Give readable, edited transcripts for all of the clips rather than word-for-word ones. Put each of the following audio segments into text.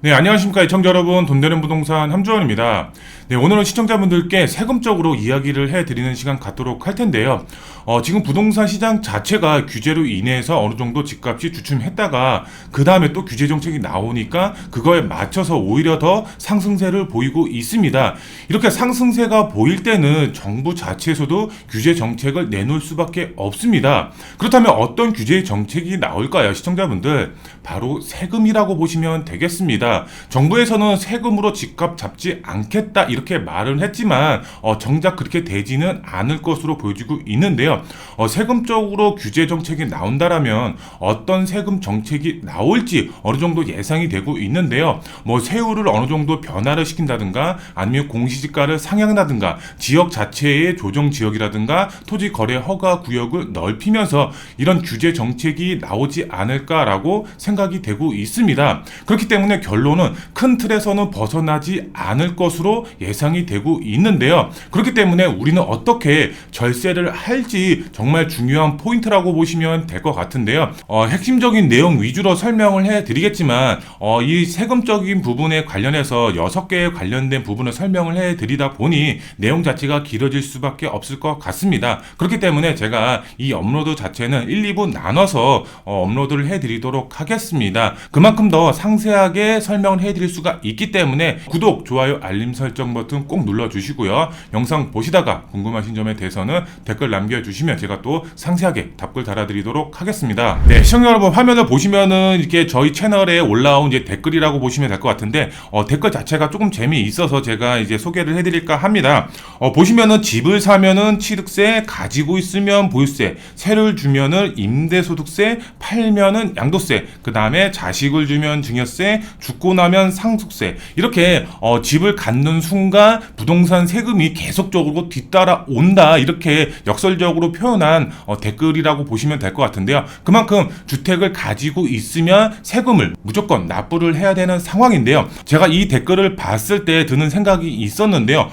네, 안녕하십니까 시청자 여러분, 돈 되는 부동산 함주원입니다. 네, 오늘은 시청자분들께 세금적으로 이야기를 해드리는 시간 갖도록 할 텐데요. 지금 부동산 시장 자체가 규제로 인해서 어느 정도 집값이 주춤했다가 그 다음에 또 규제 정책이 나오니까 그거에 맞춰서 오히려 더 상승세를 보이고 있습니다. 이렇게 상승세가 보일 때는 정부 자체에서도 규제 정책을 내놓을 수밖에 없습니다. 그렇다면 어떤 규제 정책이 나올까요, 시청자분들? 바로 세금이라고 보시면 되겠습니다. 정부에서는 세금으로 집값 잡지 않겠다 이렇게 말은 했지만 정작 그렇게 되지는 않을 것으로 보여지고 있는데요. 세금적으로 규제 정책이 나온다라면 어떤 세금 정책이 나올지 어느 정도 예상이 되고 있는데요. 세율을 어느 정도 변화를 시킨다든가 아니면 공시지가를 상향하든가 지역 자체의 조정 지역이라든가 토지 거래 허가 구역을 넓히면서 이런 규제 정책이 나오지 않을까라고 생각이 되고 있습니다. 그렇기 때문에 결론은 큰 틀에서는 벗어나지 않을 것으로 예상이 되고 있는데요. 그렇기 때문에 우리는 어떻게 절세를 할지 정말 중요한 포인트라고 보시면 될 것 같은데요. 핵심적인 내용 위주로 설명을 해드리겠지만 이 세금적인 부분에 관련해서 6개에 관련된 부분을 설명을 해드리다 보니 내용 자체가 길어질 수밖에 없을 것 같습니다. 그렇기 때문에 제가 이 업로드 자체는 1, 2부 나눠서 업로드를 해드리도록 하겠습니다. 그만큼 더 상세하게 설명을 해드릴 수가 있기 때문에 구독, 좋아요, 알림 설정 버튼 꼭 눌러주시고요. 영상 보시다가 궁금하신 점에 대해서는 댓글 남겨주시면 제가 또 상세하게 답글 달아드리도록 하겠습니다. 네, 시청자 여러분, 화면을 보시면은 이렇게 저희 채널에 올라온 이제 댓글이라고 보시면 될 것 같은데 댓글 자체가 조금 재미있어서 제가 이제 소개를 해드릴까 합니다. 보시면은 집을 사면은 취득세, 가지고 있으면 보유세, 세를 주면은 임대소득세, 팔면은 양도세, 그 다음에 자식을 주면 증여세, 죽고 나면 상속세, 이렇게 집을 갖는 순간 부동산 세금이 계속적으로 뒤따라 온다, 이렇게 역설적으로 표현한 댓글이라고 보시면 될 것 같은데요. 그만큼 주택을 가지고 있으면 세금을 무조건 납부를 해야 되는 상황인데요. 제가 이 댓글을 봤을 때 드는 생각이 있었는데요.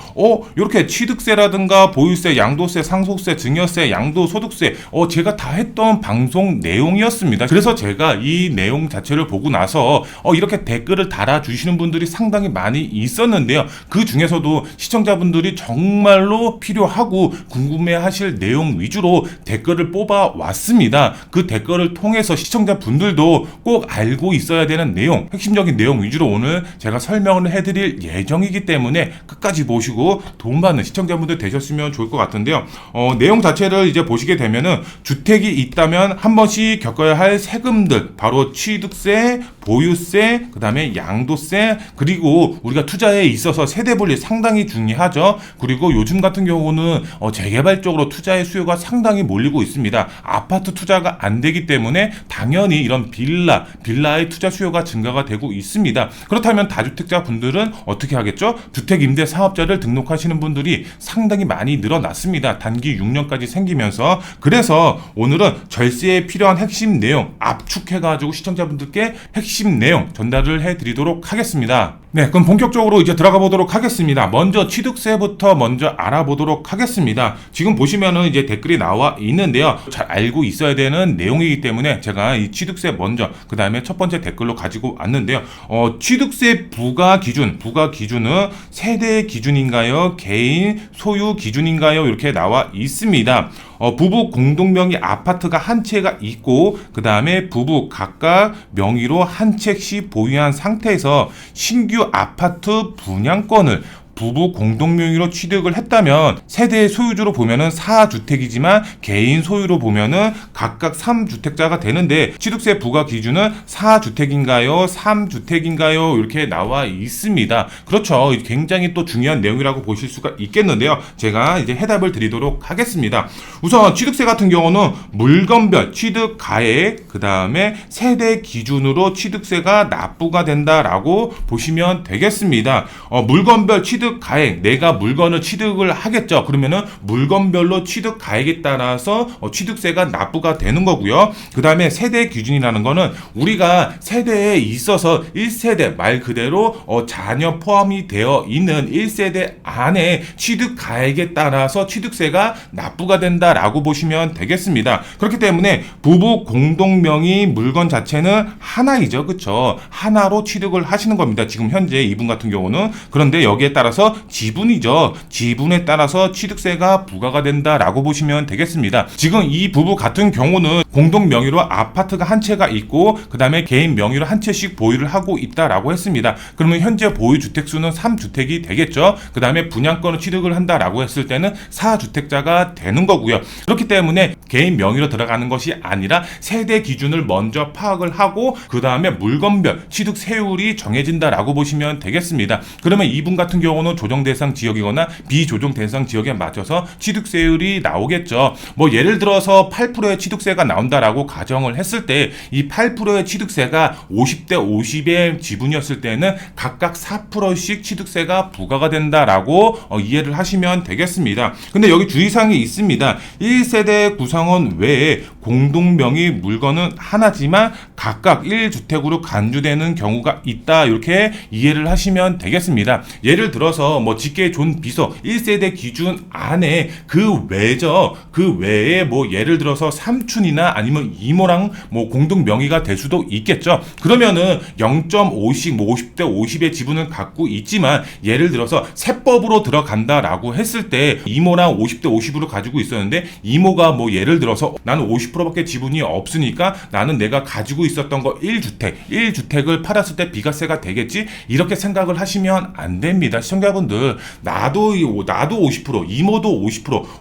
이렇게 취득세라든가 보유세, 양도세, 상속세, 증여세, 양도소득세 제가 다 했던 방송 내용이었습니다. 그래서 제가 이 내용 자체를 보고 나서 이렇게 댓글을 달아주시는 분들이 상당히 많이 있었는데요. 그 중에서도 시청자분들이 정말로 필요하고 궁금해하실 내용 위주로 댓글을 뽑아왔습니다. 그 댓글을 통해서 시청자분들도 꼭 알고 있어야 되는 내용, 핵심적인 내용 위주로 오늘 제가 설명을 해드릴 예정이기 때문에 끝까지 보시고 도움받는 시청자분들 되셨으면 좋을 것 같은데요. 내용 자체를 이제 보시게 되면은 주택이 있다면 한 번씩 겪어야 할 세금들, 바로 취득세, 보유세, 그 다음에 양도세, 그리고 우리가 투자에 있어서 세대분리 상당히 중요하죠. 그리고 요즘 같은 경우는 재개발 쪽으로 투자의 수요가 상당히 몰리고 있습니다. 아파트 투자가 안 되기 때문에 당연히 이런 빌라의 투자 수요가 증가가 되고 있습니다. 그렇다면 다주택자 분들은 어떻게 하겠죠? 주택임대사업자를 등록하시는 분들이 상당히 많이 늘어났습니다. 단기 6년까지 생기면서. 그래서 오늘은 절세에 필요한 핵심 내용 압축해가지고 시청자분들께 핵심 내용 전달을 해드리도록 하겠습니다. 네, 그럼 본격적으로 이제 들어가 보도록 하겠습니다. 먼저 취득세부터 먼저 알아보도록 하겠습니다. 지금 보시면은 이제 댓글이 나와 있는데요. 잘 알고 있어야 되는 내용이기 때문에 제가 이 취득세 먼저, 그 다음에 첫 번째 댓글로 가지고 왔는데요. 취득세 부과 기준은 세대 기준인가요? 개인 소유 기준인가요? 이렇게 나와 있습니다. 부부 공동명의 아파트가 한 채가 있고 그 다음에 부부 각각 명의로 한 채씩 보유한 상태에서 신규 아파트 분양권을 부부 공동명의로 취득을 했다면 세대 소유주로 보면은 4주택이지만 개인 소유로 보면은 각각 3주택자가 되는데 취득세 부과 기준은 4주택인가요? 3주택인가요? 이렇게 나와 있습니다. 그렇죠. 굉장히 또 중요한 내용이라고 보실 수가 있겠는데요. 제가 이제 해답을 드리도록 하겠습니다. 우선 취득세 같은 경우는 물건별 취득 가액, 그 다음에 세대 기준으로 취득세가 납부가 된다라고 보시면 되겠습니다. 물건별 취득 취득 가액, 내가 물건을 취득을 하겠죠. 그러면은 물건별로 취득 가액에 따라서 취득세가 납부가 되는 거고요. 그 다음에 세대 기준이라는 거는 우리가 세대에 있어서 1세대 말 그대로 자녀 포함이 되어 있는 1세대 안에 취득 가액에 따라서 취득세가 납부가 된다라고 보시면 되겠습니다. 그렇기 때문에 부부 공동 명의 물건 자체는 하나이죠. 그쵸? 하나로 취득을 하시는 겁니다. 지금 현재 이분 같은 경우는. 그런데 여기에 따라서 지분이죠. 지분에 따라서 취득세가 부과가 된다라고 보시면 되겠습니다. 지금 이 부부 같은 경우는 공동 명의로 아파트가 한 채가 있고 그 다음에 개인 명의로 한 채씩 보유를 하고 있다라고 했습니다. 그러면 현재 보유 주택수는 3주택이 되겠죠. 그 다음에 분양권을 취득을 한다라고 했을 때는 4주택자가 되는 거고요. 그렇기 때문에 개인 명의로 들어가는 것이 아니라 세대 기준을 먼저 파악을 하고 그 다음에 물건별 취득 세율이 정해진다라고 보시면 되겠습니다. 그러면 이분 같은 경우는 조정 대상 지역이거나 비조정 대상 지역에 맞춰서 취득세율이 나오겠죠. 뭐 예를 들어서 8%의 취득세가 나온다라고 가정을 했을 때 이 8%의 취득세가 50대 50의 지분이었을 때는 각각 4%씩 취득세가 부과가 된다라고 이해를 하시면 되겠습니다. 근데 여기 주의사항이 있습니다. 1세대 구성원 외에 공동명의 물건은 하나지만 각각 1주택으로 간주되는 경우가 있다. 이렇게 이해를 하시면 되겠습니다. 예를 들어서 뭐 직계 존 비서 1세대 기준 안에 그 외죠. 그 외에 뭐 예를 들어서 삼촌이나 아니면 이모랑 뭐 공동 명의가 될 수도 있겠죠. 그러면은 0.5씩 뭐 50대 50의 지분을 갖고 있지만 예를 들어서 세법으로 들어간다라고 했을 때 이모랑 50대 50으로 가지고 있었는데 이모가 뭐 예를 들어서 나는 50%밖에 지분이 없으니까 나는 내가 가지고 있었던 거 1주택을 팔았을 때 비과세가 되겠지? 이렇게 생각을 하시면 안 됩니다. 시청자분들, 나도 50%, 이모도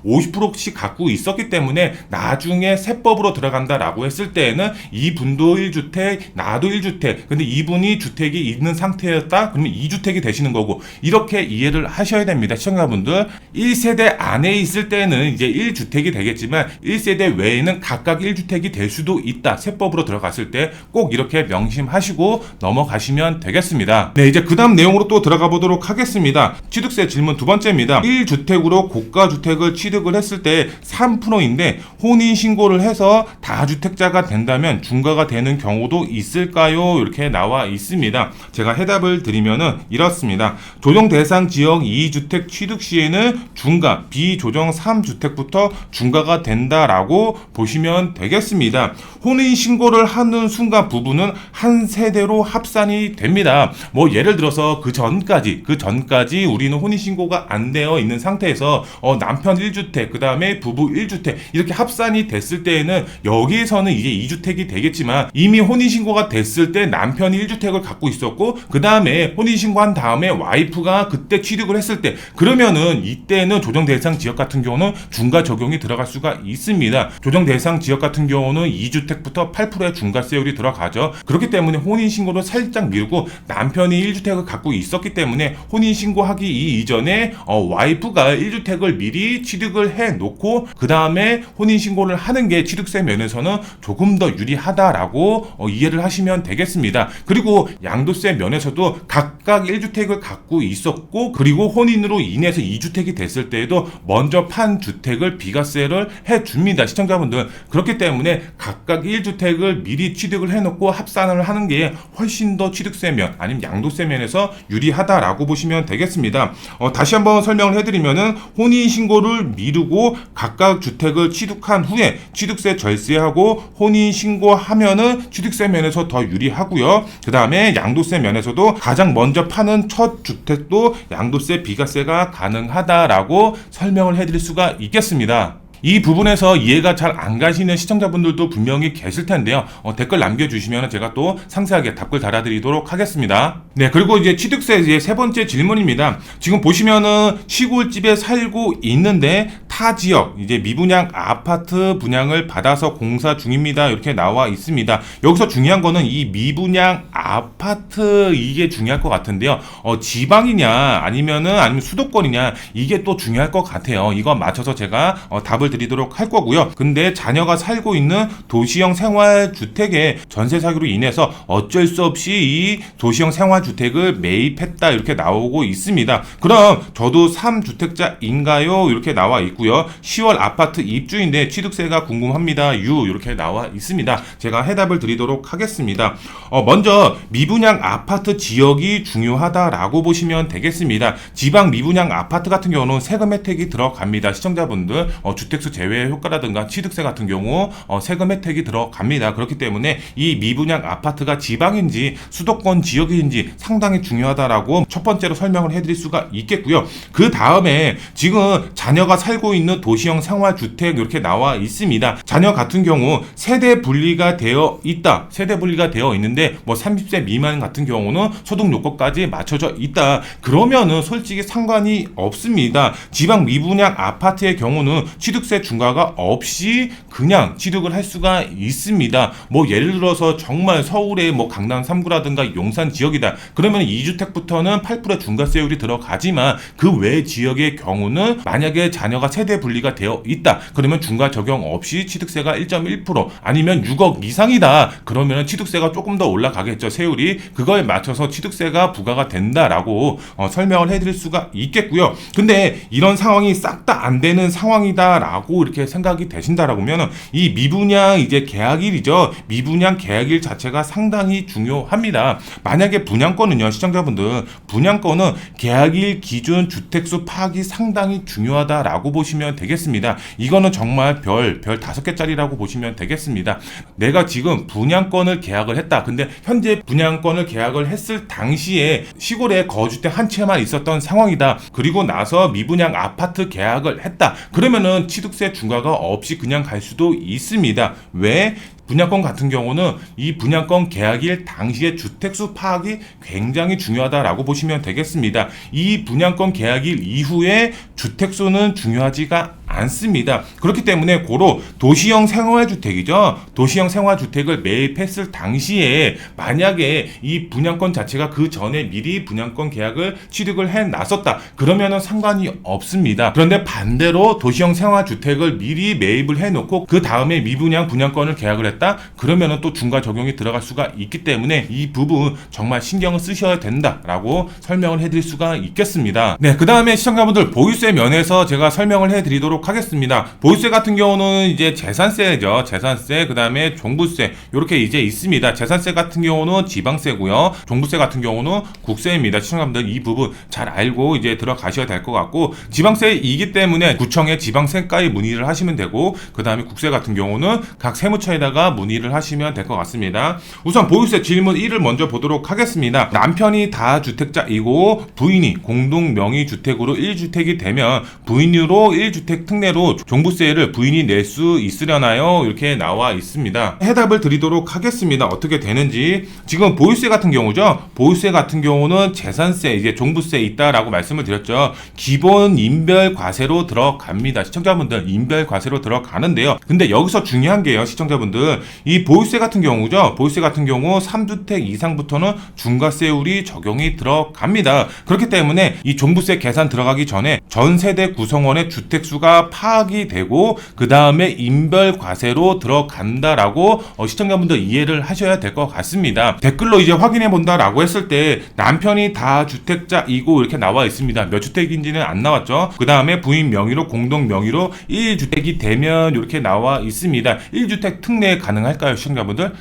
50%씩 갖고 있었기 때문에 나중에 세법으로 들어간다라고 했을 때에는 이분도 1주택, 나도 1주택. 근데 이분이 주택이 있는 상태였다? 그러면 2주택이 되시는 거고, 이렇게 이해를 하셔야 됩니다. 시청자분들, 1세대 안에 있을 때는 이제 1주택이 되겠지만 1세대 외에는 각각 1주택이 될 수도 있다. 세법으로 들어갔을 때 꼭 이렇게 명심하시고 넘어가시면 되겠습니다. 네, 이제 그 다음 내용으로 또 들어가 보도록 하겠습니다. 취득세 질문 두 번째입니다. 1주택으로 고가주택을 취득을 했을 때 3%인데 혼인신고를 해서 다주택자가 된다면 중과가 되는 경우도 있을까요? 이렇게 나와 있습니다. 제가 해답을 드리면은 이렇습니다. 조정 대상 지역 2주택 취득 시에는 중과, 비조정 3주택부터 중과가 된다라고 보시면 되겠습니다. 혼인신고를 하는 순간 부부는 한 세대로 합산이 됩니다. 뭐 예를 들어서 그 전까지 우리는 혼인신고가 안 되어 있는 상태에서 남편 1주택, 그 다음에 부부 1주택 이렇게 합산이 됐을 때에는 여기에서는 이제 2주택이 되겠지만 이미 혼인신고가 됐을 때 남편이 1주택을 갖고 있었고 그 다음에 혼인신고한 다음에 와이프가 그때 취득을 했을 때 그러면은 이때는 조정 대상 지역 같은 경우는 중과 적용이 들어갈 수가 있습니다. 조정 대상 지역 같은 경우는 2주택부터 8%의 중과세율이 들어가죠. 그렇기 때문에 혼인신고를 살짝 미루고 남편이 1주택을 갖고 있었기 때문에 혼인신고하기 이전에 와이프가 1주택을 미리 취득을 해놓고 그 다음에 혼인신고를 하는 게 취득세 면에서는 조금 더 유리하다라고 이해를 하시면 되겠습니다. 그리고 양도세 면에서도 각각 1주택을 갖고 있었고 그리고 혼인으로 인해서 2주택이 됐을 때에도 먼저 판 주택을 비과세를 해줍니다. 시청자분들, 그렇기 때문에 각각 1주택을 미리 취득을 해놓고 합산을 하는 게 훨씬 더 취득세 면 아니면 양도세 면에서 유리하다라고 보시면 되겠습니다. 다시 한번 설명을 해드리면은 혼인신고를 미루고 각각 주택을 취득한 후에 취득세 절세하고 혼인신고하면은 취득세 면에서 더 유리하고요. 그 다음에 양도세 면에서도 가장 먼저 파는 첫 주택도 양도세 비과세가 가능하다라고 설명을 해드릴 수가 있겠습니다. 이 부분에서 이해가 잘 안 가시는 시청자분들도 분명히 계실 텐데요. 댓글 남겨주시면 제가 또 상세하게 답글 달아드리도록 하겠습니다. 네, 그리고 이제 취득세 이제 세 번째 질문입니다. 지금 보시면은 시골집에 살고 있는데 타 지역 이제 미분양 아파트 분양을 받아서 공사 중입니다. 이렇게 나와 있습니다. 여기서 중요한 거는 이 미분양 아파트 이게 중요할 것 같은데요. 지방이냐 아니면 수도권이냐 이게 또 중요할 것 같아요. 이거 맞춰서 제가 답을 해답을 드리도록 할 거고요. 근데 자녀가 살고 있는 도시형 생활주택의 전세 사기로 인해서 어쩔 수 없이 이 도시형 생활주택을 매입했다 이렇게 나오고 있습니다. 그럼 저도 3주택자인가요? 이렇게 나와 있고요. 10월 아파트 입주인데 취득세가 궁금합니다. 이렇게 나와 있습니다. 제가 해답을 드리도록 하겠습니다. 먼저 미분양 아파트 지역이 중요하다라고 보시면 되겠습니다. 지방 미분양 아파트 같은 경우는 세금 혜택이 들어갑니다. 시청자분들 주택수 제외 효과라든가 취득세 같은 경우 세금 혜택이 들어갑니다. 그렇기 때문에 이 미분양 아파트가 지방인지 수도권 지역인지 상당히 중요하다라고 첫 번째로 설명을 해드릴 수가 있겠고요. 그 다음에 지금 자녀가 살고 있는 도시형 생활주택 이렇게 나와 있습니다. 자녀 같은 경우 세대 분리가 되어 있다. 세대 분리가 되어 있는데 30세 미만 같은 경우는 소득 요건까지 맞춰져 있다. 그러면은 솔직히 상관이 없습니다. 지방 미분양 아파트의 경우는 취득세 중과가 없이 그냥 취득을 할 수가 있습니다. 예를 들어서 정말 서울의 강남 3구라든가 용산 지역이다. 그러면 2주택부터는 8% 중과세율이 들어가지만 그 외 지역의 경우는 만약에 자녀가 세대 분리가 되어 있다. 그러면 중과 적용 없이 취득세가 1.1% 아니면 6억 이상이다. 그러면 취득세가 조금 더 올라가겠죠. 세율이. 그거에 맞춰서 취득세가 부과가 된다라고 설명을 해드릴 수가 있겠고요. 근데 이런 상황이 싹 다 안 되는 상황이다라고 이렇게 생각이 되신다라고 하면 이 미분양 계약일이죠. 미분양 계약일 자체가 상당히 중요합니다. 만약에 분양권은요, 시청자분들, 분양권은 계약일 기준 주택수 파악이 상당히 중요하다라고 보시면 되겠습니다. 이거는 정말 별 5개짜리라고 보시면 되겠습니다. 내가 지금 분양권을 계약을 했다. 근데 현재 분양권을 계약을 했을 당시에 시골에 거주택 한 채만 있었던 상황이다. 그리고 나서 미분양 아파트 계약을 했다. 그러면은 취득세 중과가 없이 그냥 갈 수도 있습니다. 왜? 분양권 같은 경우는 이 분양권 계약일 당시의 주택수 파악이 굉장히 중요하다라고 보시면 되겠습니다. 이 분양권 계약일 이후에 주택수는 중요하지가 않습니다. 그렇기 때문에 고로 도시형 생활주택이죠. 도시형 생활주택을 매입했을 당시에 만약에 이 분양권 자체가 그 전에 미리 분양권 계약을 취득을 해놨었다. 그러면은 상관이 없습니다. 그런데 반대로 도시형 생활주택을 미리 매입을 해놓고 그 다음에 미분양 분양권을 계약을 했다. 그러면은 또 중과 적용이 들어갈 수가 있기 때문에 이 부분 정말 신경을 쓰셔야 된다라고 설명을 해드릴 수가 있겠습니다. 네, 그 다음에 시청자분들 보유세 면에서 제가 설명을 해드리도록 하겠습니다. 보유세 같은 경우는 이제 재산세죠. 재산세, 그 다음에 종부세 이렇게 이제 있습니다. 재산세 같은 경우는 지방세고요. 종부세 같은 경우는 국세입니다. 시청자분들 이 부분 잘 알고 이제 들어가셔야 될 것 같고, 지방세이기 때문에 구청에 지방세과에 문의를 하시면 되고, 그 다음에 국세 같은 경우는 각 세무처에다가 문의를 하시면 될 것 같습니다. 우선 보유세 질문 1을 먼저 보도록 하겠습니다. 남편이 다주택자이고 부인이 공동 명의주택으로 1주택이 되면 부인으로 1주택 특례로 종부세를 부인이 낼 수 있으려나요? 이렇게 나와 있습니다. 해답을 드리도록 하겠습니다. 어떻게 되는지. 지금 보유세 같은 경우죠. 보유세 같은 경우는 재산세, 이제 종부세 있다라고 말씀을 드렸죠. 기본 인별과세로 들어갑니다. 시청자분들 인별과세로 들어가는데요. 근데 여기서 중요한 게요, 시청자분들, 이 보유세 같은 경우죠. 보유세 같은 경우 3주택 이상부터는 중과세율이 적용이 들어갑니다. 그렇기 때문에 이 종부세 계산 들어가기 전에 전 세대 구성원의 주택수가 파악이 되고 그 다음에 인별과세로 들어간다라고 시청자분들 이해를 하셔야 될 것 같습니다. 댓글로 이제 확인해 본다라고 했을 때 남편이 다주택자이고 이렇게 나와 있습니다. 몇 주택인지는 안 나왔죠. 그 다음에 부인 명의로 공동 명의로 1주택이 되면 이렇게 나와 있습니다. 1주택 특례 가능할까요, 시청자분들?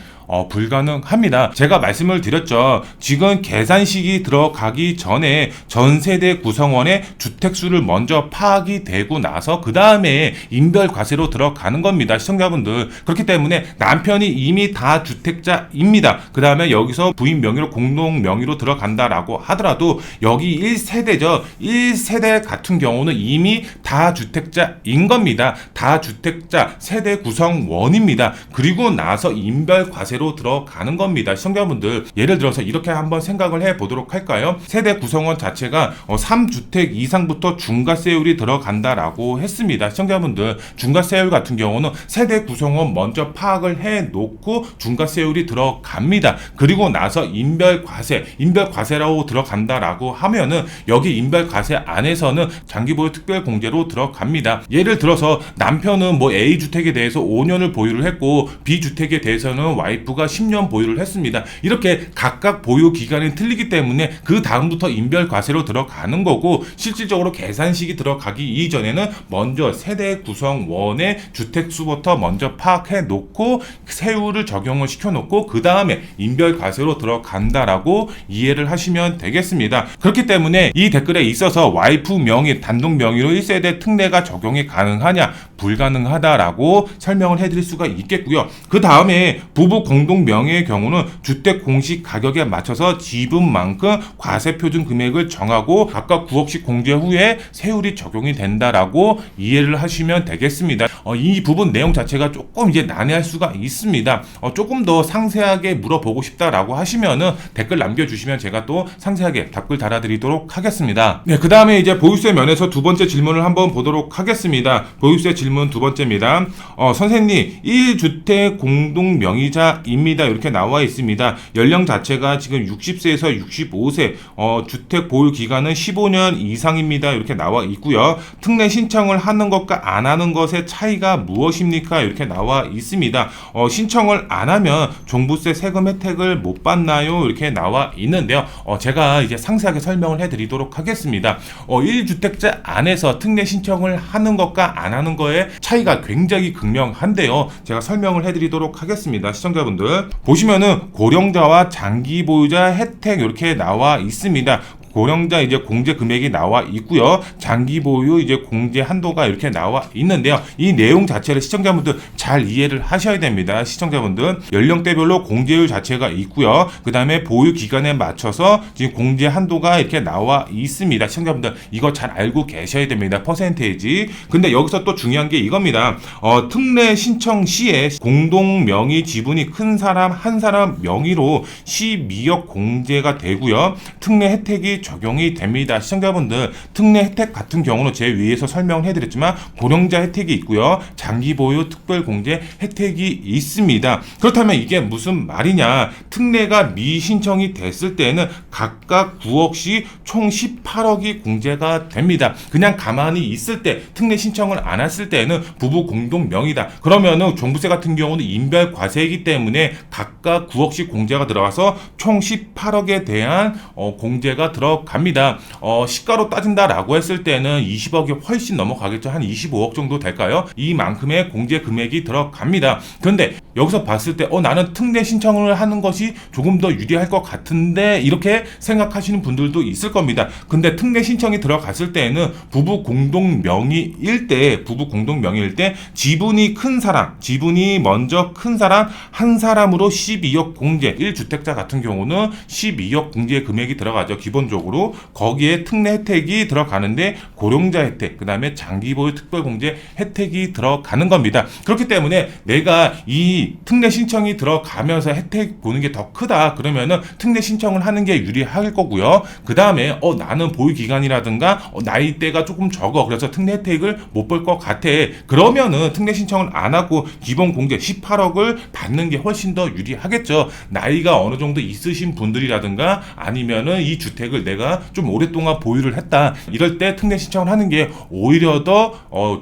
불가능합니다. 제가 말씀을 드렸죠. 지금 계산식이 들어가기 전에 전세대 구성원의 주택수를 먼저 파악이 되고 나서 그 다음에 인별과세로 들어가는 겁니다. 시청자분들. 그렇기 때문에 남편이 이미 다주택자입니다. 그 다음에 여기서 부인 명의로 공동 명의로 들어간다라고 하더라도 여기 1세대죠. 1세대 같은 경우는 이미 다주택자인 겁니다. 다주택자 세대 구성원입니다. 그리고 나서 인별과세 과세로 들어가는 겁니다. 시청자분들, 예를 들어서 이렇게 한번 생각을 해보도록 할까요? 세대 구성원 자체가 3주택 이상부터 중과세율이 들어간다라고 했습니다. 시청자분들, 중과세율 같은 경우는 세대 구성원 먼저 파악을 해놓고 중과세율이 들어갑니다. 그리고 나서 인별과세라고 들어간다라고 하면은 여기 인별과세 안에서는 장기보유 특별공제로 들어갑니다. 예를 들어서 남편은 뭐 A주택에 대해서 5년을 보유를 했고 B주택에 대해서는 와이프가 10년 보유를 했습니다. 이렇게 각각 보유 기간이 틀리기 때문에 그 다음부터 인별과세로 들어가는 거고, 실질적으로 계산식이 들어가기 이전에는 먼저 세대 구성원의 주택수부터 먼저 파악해 놓고 세율을 적용을 시켜놓고 그 다음에 인별과세로 들어간다라고 이해를 하시면 되겠습니다. 그렇기 때문에 이 댓글에 있어서 와이프 명의, 단독 명의로 1세대 특례가 적용이 가능하냐, 불가능하다라고 설명을 해드릴 수가 있겠고요. 그 다음에 부부 공동 명의의 경우는 주택 공시 가격에 맞춰서 지분만큼 과세표준 금액을 정하고 각각 9억씩 공제 후에 세율이 적용이 된다라고 이해를 하시면 되겠습니다. 이 부분 내용 자체가 조금 이제 난해할 수가 있습니다. 조금 더 상세하게 물어보고 싶다라고 하시면은 댓글 남겨주시면 제가 또 상세하게 답글 달아드리도록 하겠습니다. 네, 그 다음에 이제 보유세 면에서 두 번째 질문을 한번 보도록 하겠습니다. 보유세 질문 두 번째입니다. 선생님, 1주택 공동 명의자입니다. 이렇게 나와 있습니다. 연령 자체가 지금 60세에서 65세, 주택 보유 기간은 15년 이상입니다. 이렇게 나와 있고요. 특례 신청을 하는 것과 안 하는 것의 차이가 무엇입니까? 이렇게 나와 있습니다. 신청을 안 하면 종부세 세금 혜택을 못 받나요? 이렇게 나와 있는데요. 제가 이제 상세하게 설명을 해드리도록 하겠습니다. 1주택자 안에서 특례 신청을 하는 것과 안 하는 거의 차이가 굉장히 극명한데요. 제가 설명을 해드리도록 하겠습니다. 시청자분들, 보시면은 고령자와 장기 보유자 혜택 이렇게 나와 있습니다. 고령자 이제 공제 금액이 나와 있고요. 장기 보유 이제 공제 한도가 이렇게 나와 있는데요. 이 내용 자체를 시청자분들 잘 이해를 하셔야 됩니다. 시청자분들, 연령대별로 공제율 자체가 있고요. 그 다음에 보유 기간에 맞춰서 지금 공제 한도가 이렇게 나와 있습니다. 시청자분들, 이거 잘 알고 계셔야 됩니다. 퍼센테이지. 근데 여기서 또 중요한 게 이겁니다. 특례 신청 시에 공동 명의 지분이 큰 사람 한 사람 명의로 12억 공제가 되고요. 특례 혜택이 적용이 됩니다. 시청자분들, 특례 혜택 같은 경우는 제 위에서 설명을 해드렸지만 고령자 혜택이 있고요. 장기 보유 특별 공제 혜택이 있습니다. 그렇다면 이게 무슨 말이냐? 특례가 미신청이 됐을 때는 각각 9억씩 총 18억이 공제가 됩니다. 그냥 가만히 있을 때, 특례 신청을 안 했을 때는 부부 공동 명의다. 그러면은 종부세 같은 경우는 인별 과세이기 때문에 각각 9억씩 공제가 들어가서 총 18억에 대한 공제가 들어갑니다. 시가로 따진다라고 했을 때는 20억이 훨씬 넘어가겠죠. 한 25억 정도 될까요? 이만큼의 공제 금액이 들어갑니다. 그런데 여기서 봤을 때 나는 특례 신청을 하는 것이 조금 더 유리할 것 같은데, 이렇게 생각하시는 분들도 있을 겁니다. 근데 특례 신청이 들어갔을 때는 부부 공동 명의일 때 지분이 큰 사람, 지분이 먼저 큰 사람 한 사람으로 12억 공제, 1주택자 같은 경우는 12억 공제 금액이 들어가죠. 기본적으로 거기에 특례 혜택이 들어가는데 고령자 혜택, 그 다음에 장기보유 특별공제 혜택이 들어가는 겁니다. 그렇기 때문에 내가 이 특례 신청이 들어가면서 혜택 보는 게 더 크다 그러면은 특례 신청을 하는 게 유리할 거고요. 그 다음에 나는 보유 기간이라든가 나이대가 조금 적어, 그래서 특례 혜택을 못 볼 것 같아, 그러면은 특례 신청을 안 하고 기본 공제 18억을 받는 게 훨씬 더 유리하겠죠. 나이가 어느 정도 있으신 분들이라든가 아니면은 이 주택을 내가 좀 오랫동안 보유를 했다, 이럴 때 특례 신청을 하는 게 오히려 더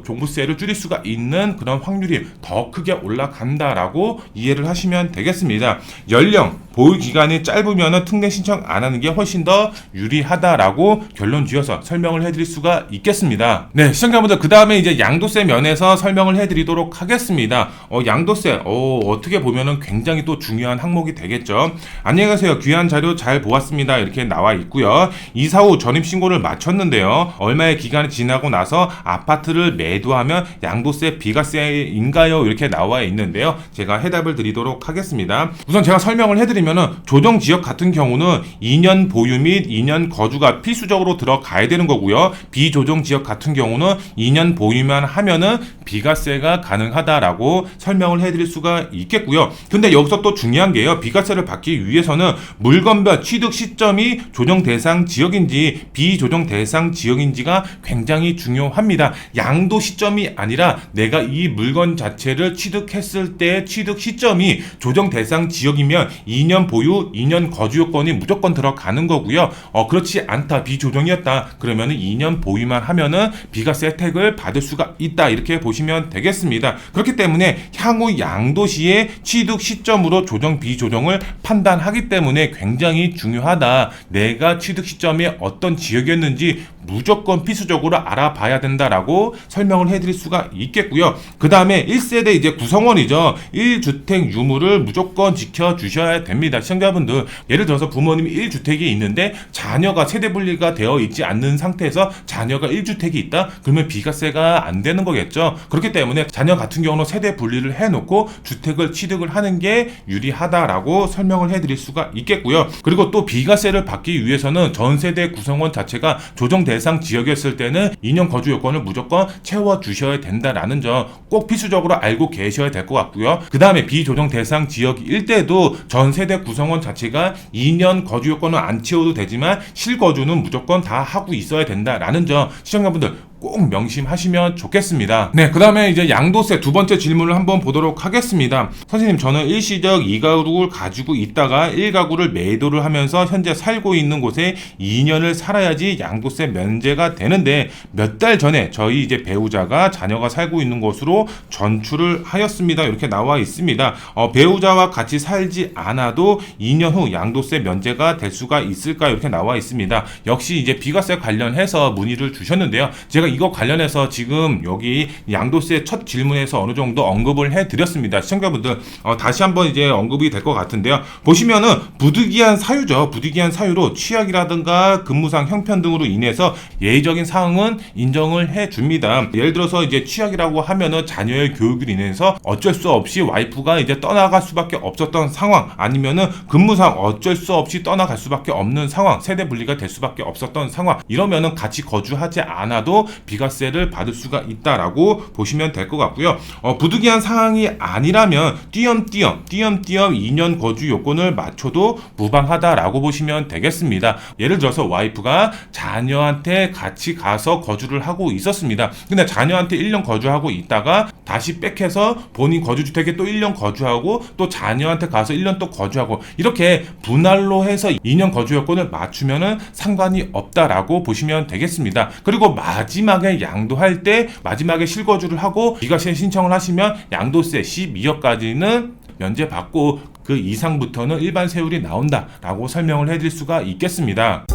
종부세를 줄일 수가 있는 그런 확률이 더 크게 올라간다라고 이해를 하시면 되겠습니다. 연령, 보유 기간이 짧으면 특례 신청 안 하는 게 훨씬 더 유리하다라고 결론 지어서 설명을 해드릴 수가 있겠습니다. 네, 시청자분들, 그 다음에 이제 양도세 면에서 설명을 해드리도록 하겠습니다. 양도세 어떻게 보면은 굉장히 또 중요한 항목이 되겠죠. 안녕히 가세요. 귀한 자료 잘 보았습니다. 이렇게 나와 있고요. 이사 후 전입신고를 마쳤는데요. 얼마의 기간이 지나고 나서 아파트를 매도하면 양도세 비과세인가요? 이렇게 나와 있는데요. 제가 해답을 드리도록 하겠습니다. 우선 제가 설명을 해드리면 보시면은 조정지역 같은 경우는 2년 보유 및 2년 거주가 필수적으로 들어가야 되는 거고요. 비조정지역 같은 경우는 2년 보유만 하면은 비과세가 가능하다라고 설명을 해드릴 수가 있겠고요. 근데 여기서 또 중요한 게요. 비과세를 받기 위해서는 물건별 취득 시점이 조정 대상 지역인지 비조정 대상 지역인지가 굉장히 중요합니다. 양도 시점이 아니라 내가 이 물건 자체를 취득했을 때 취득 시점이 조정 대상 지역이면 2년 보유, 2년 거주 요건이 무조건 들어가는 거고요. 그렇지 않다, 비조정이었다 그러면은 2년 보유만 하면은 비과세 혜택을 받을 수가 있다, 이렇게 보시면 되겠습니다. 그렇기 때문에 향후 양도시의 취득 시점으로 조정 비조정을 판단하기 때문에 굉장히 중요하다. 내가 취득 시점이 어떤 지역이었는지 무조건 필수적으로 알아봐야 된다라고 설명을 해드릴 수가 있겠고요. 그 다음에 1세대 이제 구성원이죠. 1주택 유무를 무조건 지켜주셔야 됩니다. 시청자분들, 예를 들어서 부모님이 1주택이 있는데 자녀가 세대 분리가 되어 있지 않는 상태에서 자녀가 1주택이 있다? 그러면 비과세가 안 되는 거겠죠. 그렇기 때문에 자녀 같은 경우는 세대 분리를 해놓고 주택을 취득을 하는 게 유리하다라고 설명을 해드릴 수가 있겠고요. 그리고 또 비과세를 받기 위해서는 전세대 구성원 자체가 조정 대상 지역이었을 때는 2년 거주 요건을 무조건 채워주셔야 된다라는 점 꼭 필수적으로 알고 계셔야 될 것 같고요. 그 다음에 비조정 대상 지역일 때도 전세대 구성원 자체가 2년 거주 요건은 안 채워도 되지만 실거주는 무조건 다 하고 있어야 된다라는 점 시청자분들 꼭 명심하시면 좋겠습니다. 네, 그 다음에 이제 양도세 두 번째 질문을 한번 보도록 하겠습니다. 선생님, 저는 일시적 2가구를 가지고 있다가 1가구를 매도를 하면서 현재 살고 있는 곳에 2년을 살아야지 양도세 면제가 되는데 몇 달 전에 저희 이제 배우자가 자녀가 살고 있는 곳으로 전출을 하였습니다. 이렇게 나와 있습니다. 배우자와 같이 살지 않아도 2년 후 양도세 면제가 될 수가 있을까, 이렇게 나와 있습니다. 역시 이제 비과세 관련해서 문의를 주셨는데요. 제가 이거 관련해서 지금 여기 양도세 첫 질문에서 어느 정도 언급을 해드렸습니다. 시청자분들 다시 한번 이제 언급이 될 것 같은데요. 보시면은 부득이한 사유죠. 부득이한 사유로 취약이라든가 근무상 형편 등으로 인해서 예외적인 사항은 인정을 해줍니다. 예를 들어서 이제 취약이라고 하면은 자녀의 교육으로 인해서 어쩔 수 없이 와이프가 이제 떠나갈 수밖에 없었던 상황, 아니면은 근무상 어쩔 수 없이 떠나갈 수밖에 없는 상황, 세대 분리가 될 수밖에 없었던 상황, 이러면은 같이 거주하지 않아도 비과세를 받을 수가 있다라고 보시면 될 것 같고요. 부득이한 상황이 아니라면 띄엄띄엄 2년 거주 요건을 맞춰도 무방하다라고 보시면 되겠습니다. 예를 들어서 와이프가 자녀한테 같이 가서 거주를 하고 있었습니다. 근데 자녀한테 1년 거주하고 있다가 다시 백해서 본인 거주주택에 또 1년 거주하고 또 자녀한테 가서 1년 또 거주하고, 이렇게 분할로 해서 2년 거주 요건을 맞추면은 상관이 없다라고 보시면 되겠습니다. 그리고 마지막에 양도할 때 마지막에 실거주를 하고 비과세 신청을 하시면 양도세 12억까지는 면제받고 그 이상부터는 일반 세율이 나온다라고 설명을 해드릴 수가 있겠습니다.